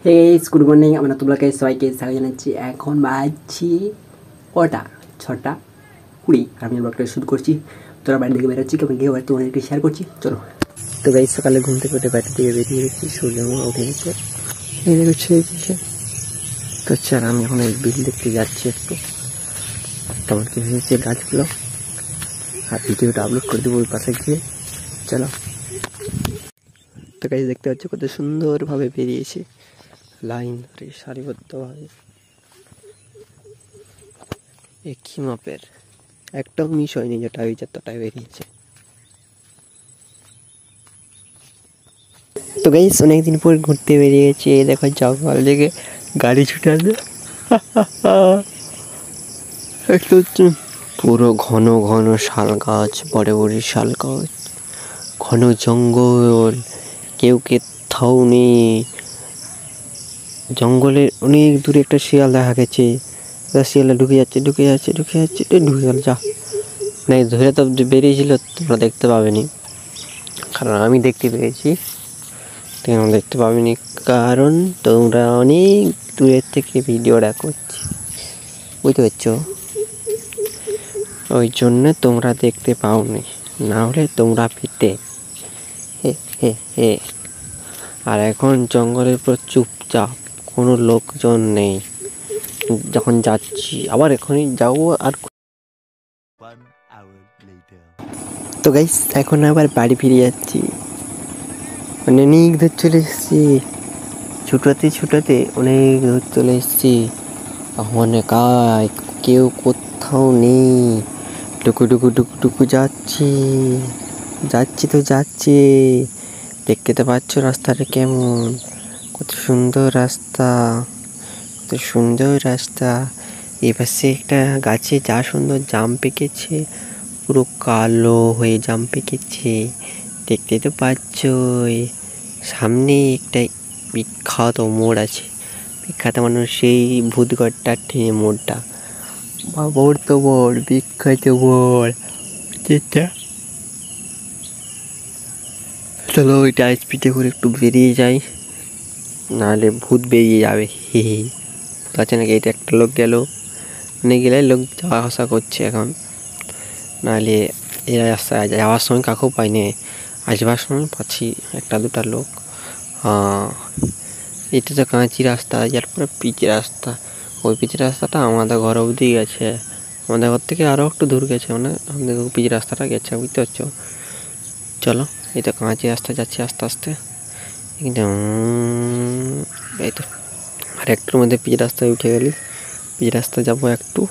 হে good morning, আমরা তোমাকে সবাইকে স্বাগত জানাচ্ছি। এখন বাজছি কটা 6:20 আর আমি ব্লগটা শুরু করছি। তোরা বাড়ি থেকে বেরোচ্ছি, কেমন গিয়ে বাড়ি তোমাদেরকে শেয়ার করছি, চলো। তো গাইস, সকালে ঘুম থেকে উঠে বাড়ি থেকে বেরিয়ে গেছি, সূর্য উঠে গেছে, এই দেখছে। তো চল, আমি এখন এই বিল দেখতে যাচ্ছি, একটু কেমন কি হয়েছে গাছগুলো, আর ভিডিওটা আপলোড করে দেবো ওই পাশে গিয়ে, চলো। তো গাইস, দেখতে পাচ্ছ কত সুন্দরভাবে বেরিয়েছে লাইন ধরে সারিবদ্ধভাবে, একই মাপের, একটাও মিস হয়নি, যেটা ওই যতটাই বেরিয়েছে। তো গাইস, অনেকদিন পর ঘুরতে বেরিয়ে গেছি, এই দেখো জঙ্গল থেকে গাড়ি ছুটে আসবে একটু পুরো ঘন ঘন শাল গাছ, বড় বড় শাল গাছ, ঘন জঙ্গল, কেউ কোথাও নেই। জঙ্গলের অনেক দূরে একটা শিয়াল দেখা গেছে, শিয়ালটা ঢুকে যাচ্ছে ঢুকে গেল, যা না ধরে তো বেরিয়েছিল, তোমরা দেখতে পাবেনি, কারণ আমি দেখতে পেয়েছি, তোমরা দেখতে পাবেনি কারণ তোমরা অনেক দূরের থেকে ভিডিওটা করছি, বুঝতে পারছো, ওই জন্য তোমরা দেখতে পাওনি, না হলে তোমরা পেতে। হে। আর এখন জঙ্গলের পুরো চুপচাপ, কোনো লোকজন নেই। যখন যাচ্ছি আবার এখনই যাবো। আর তো গাইস, এখন আবার বাড়ি ফিরে যাচ্ছি, অনেক দূর চলে এসেছি, ছুটাতে অনেক দূর চলে এসেছি। অনেক কেউ কোথাও নেই, টুকু যাচ্ছি দেখতে তো পাচ্ছ রাস্তাটা কেমন, কত সুন্দর রাস্তা। এপাশে একটা গাছে যা সুন্দর জাম পেকেছে, পুরো কালো হয়ে জাম পেকেছে, দেখতে তো পাচ্ছই। সামনে একটা বিখ্যাত মোড় আছে, বিখ্যাত মানুষ সেই ভূতগড়টার ঠেনে মোড়টা, বিখ্যাত মোড় যেটা। চলো ওইটা স্পিডে করে একটু বেরিয়ে যাই, নাহলে ভূত বেরিয়ে যাবে। ভূত আছে নাকি, এটা একটা লোক গেল, গেলে লোক যাওয়া আসা করছে এখন, নাহলে এই রাস্তায় যাওয়ার সময় কাকেও পাইনি, আসবার সময় পাচ্ছি একটা দুটা লোক। এটা তো কাঁচি রাস্তা, এরপরে পিচের রাস্তা, ওই পিচের রাস্তাটা আমাদের ঘর অবধি গেছে, আমাদের ঘর থেকে আরও একটু দূর গেছে, মানে আমাদের পিচের রাস্তাটা গেছে, বুঝতে পারছো। চলো, এই তো কাঁচি রাস্তা যাচ্ছি আস্তে আস্তে, একদম এই তো আর একটুর মধ্যে পিচ রাস্তায় উঠে গেলি, পিচ রাস্তা যাবো একটু,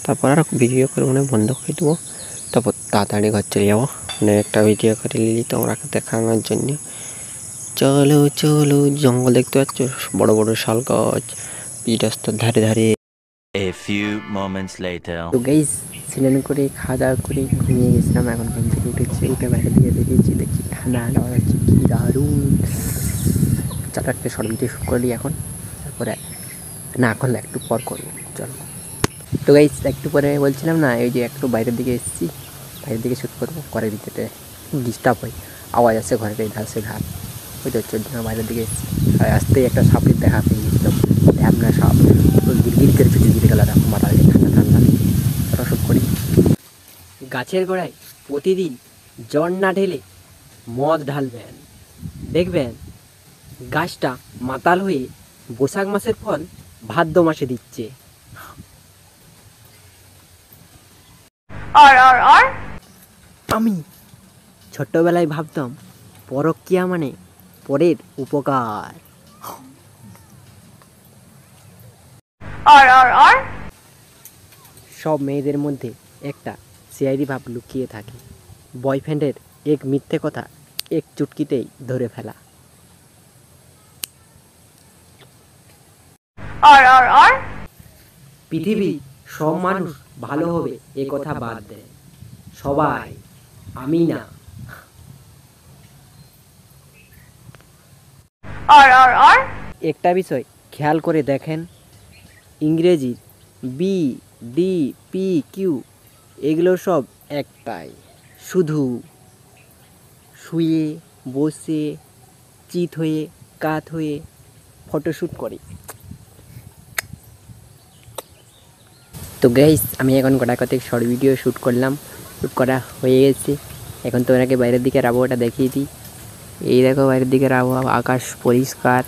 তারপর আর ভিডিও করে মানে বন্ধ করে দেবো, তারপর তাড়াতাড়ি ঘর চলে যাবো, মানে একটা ভিডিও করে নিলি তোমরা দেখানোর জন্য। চলো জঙ্গল দেখতে পাচ্ছ, বড় বড় শাল গাছ, পিচ রাস্তার ধারে। A few moments later. তো গাইস, স্নান করে খাওয়া দাওয়া করে ঘুমিয়ে গেছিলাম, এখন ঘুম থেকে উঠে বাইরে দিয়ে বেরিয়েছি, দেখছি ঠান্ডা হচ্ছে, কি দারুণ। চার একটা শর্ট ভিডিও শুট করলি এখন, তারপরে না করলে একটু পর করবো, চলো। তো গাইস, একটু পরে বলছিলাম না, এই যে একটু বাইরের দিকে এসেছি, বাইরের দিকে শ্যুট করবো, ঘরের ভিতরে ডিস্টার্ব হয়, আওয়াজ আসছে ঘরের এই ধার সে ধার, বুঝতে হচ্ছে, বাইরের দিকে এসেছি। আর আসতেই একটা সাপের দেখা পেয়ে গেছিলাম, ঢ্যাবনা সাপ, গিরগির করে ছুটে গিরে গেল, এরকম মাথা ঠান্ডা। তারা শ্যুট করি। গাছের গোড়ায় প্রতিদিন জল না ঢেলে মদ ঢালবেন, দেখবেন গাছটা মাতাল হয়ে বৈশাখ মাসের ফল ভাদ্র মাসে দিচ্ছে। আমি ছোট্টবেলায় ভাবতাম পরক্রিয়া মানে পরের উপকার। সব মেয়েদের মধ্যে একটা সিআইডি ভাব লুকিয়ে থাকে, বয়ফ্রেন্ডের এক মিথ্যে কথা এক চুটকিতেই ধরে ফেলা। পৃথিবী সব মানুষ ভালো হবে এ কথা বাদ দেয়, সবাই আমি না। একটা বিষয় খেয়াল করে দেখেন, ইংরেজির বি ডি পি কিউ এগুলো সব একটাই, শুধু শুয়ে বসে, চিত হয়ে, কাত হয়ে, ফটোশ্যুট করি। তো গাইস আমি এখন গোটা কতক শর্ট ভিডিও শ্যুট করলাম, শ্যুট করা হয়ে গেছে। এখন তোমাকে বাইরের দিকের আবহাওয়াটা দেখিয়ে দিই। এই দেখো বাইরের দিকের আবহাওয়া, আকাশ পরিষ্কার,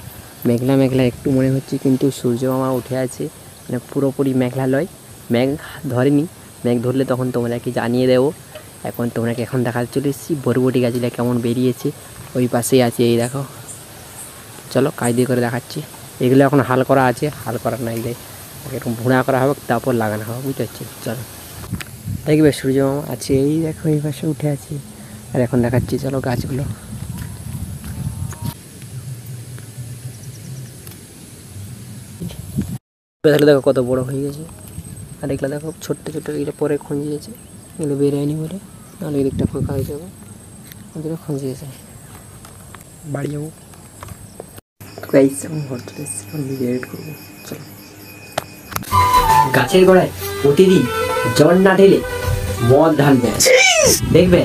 মেঘলা মেঘলা একটু মনে হচ্ছে, কিন্তু সূর্য মামা উঠে আছে, মানে পুরোপুরি মেঘলা লয়, মেঘ ধরেনি। মেঘ ধরলে তখন তোমরাকে জানিয়ে দেবো। এখন তোমরাকে এখন দেখাতে চলে এসেছি বরবটি গাছগুলো কেমন বেরিয়েছে, ওই পাশেই আছে, এই দেখো। চলো কাজ দিয়ে করে দেখাচ্ছি। এগুলো এখন হাল করা আছে, হাল করা নাই যায়, এরকম ভুঁড়া করা হবে, তারপর লাগানো হবে, বুঝতে পারছি। চলো দেখবে সূর্য মামা আছে, এই দেখো এই পাশে উঠে আছে। আর এখন দেখাচ্ছি চলো গাছগুলো। তাহলে দেখো কত বড় হয়ে গেছে, আর এগুলো দেখো ছোট্ট ছোট্ট, এগুলো পরে খঞ্জিয়েছে, এগুলো বেরোয়নি বলে, নাহলে এদিকটা ফাঁকা হয়ে যাবে, ওদিকে খঞ্জিয়েছে। বাড়ি যাবো গাইস, এখন ঘর চলে এসেছি, এখন ভিডিও এডিট করবো। চলো। গাছের গোড়ায় প্রতিদিন জল না ঢেলে মদ ঢালবে, দেখবে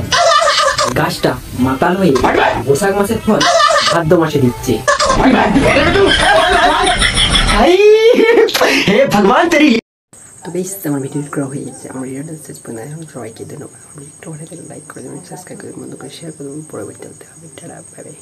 গাছটা মাতাল হয়ে বৈশাখ মাসের ফল ভাদ্র মাসে দিচ্ছে। তো বেশ আমার ভিডিও করা হয়ে গেছে, আমার ভিডিওটা শেষ পর্যন্ত এখন সবাইকে ধন্যবাদ। ভিডিওটা ভালো লাগলে লাইক করে দেবেন, সাবস্ক্রাইব করে বন্ধু করে শেয়ার করে দেবেন। পরবর্তীতে দেখা হবে, টাটা, বাই বাই।